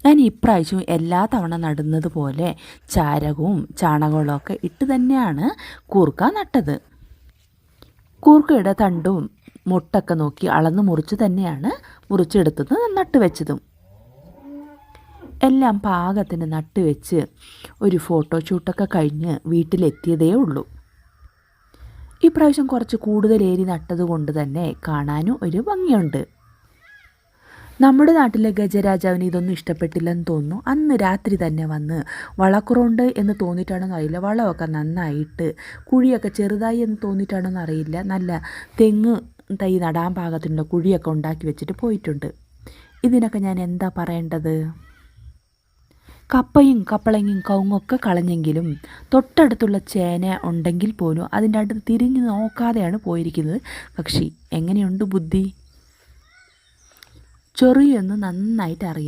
ഞാൻ ഇപ്രാവശ്യവും എല്ലാ തവണ നടുന്നത് പോലെ ചാരകവും ചാണകവും ഒക്കെ ഇട്ട് തന്നെയാണ് കൂർക്ക നട്ടത്. കൂർക്കയുടെ തണ്ടും മുട്ടൊക്കെ നോക്കി അളന്ന് മുറിച്ച് തന്നെയാണ് മുറിച്ചെടുത്തത് നട്ടുവെച്ചതും. എല്ലാം പാകത്തിന് നട്ടുവെച്ച് ഒരു ഫോട്ടോഷൂട്ടൊക്കെ കഴിഞ്ഞ് വീട്ടിലെത്തിയതേ ഉള്ളൂ. ഇപ്രാവശ്യം കുറച്ച് കൂടുതൽ ഏരി നട്ടത് കൊണ്ട് തന്നെ കാണാനും ഒരു ഭംഗിയുണ്ട്. നമ്മുടെ നാട്ടിലെ ഗജരാജാവിന് ഇതൊന്നും ഇഷ്ടപ്പെട്ടില്ലെന്ന് തോന്നുന്നു. അന്ന് രാത്രി തന്നെ വന്ന് വളക്കുറവുണ്ട് എന്ന് തോന്നിയിട്ടാണെന്ന് അറിയില്ല, വളമൊക്കെ നന്നായിട്ട് കുഴിയൊക്കെ ചെറുതായി എന്ന് തോന്നിയിട്ടാണെന്ന് അറിയില്ല, നല്ല തെങ്ങ് തൈ നടാൻ പാകത്തിനുള്ള കുഴിയൊക്കെ ഉണ്ടാക്കി വെച്ചിട്ട് പോയിട്ടുണ്ട്. ഇതിനൊക്കെ ഞാൻ എന്താ പറയേണ്ടത്? കപ്പയും കപ്പളങ്ങയും കവുങ്ങൊക്കെ കളഞ്ഞെങ്കിലും തൊട്ടടുത്തുള്ള ചേന ഉണ്ടെങ്കിൽ പോലും അതിൻ്റെ അടുത്ത് തിരിഞ്ഞ് നോക്കാതെയാണ് പോയിരിക്കുന്നത് പക്ഷി. എങ്ങനെയുണ്ട് ബുദ്ധി? ചൊറിയെന്ന് നന്നായിട്ട് അറിയാം.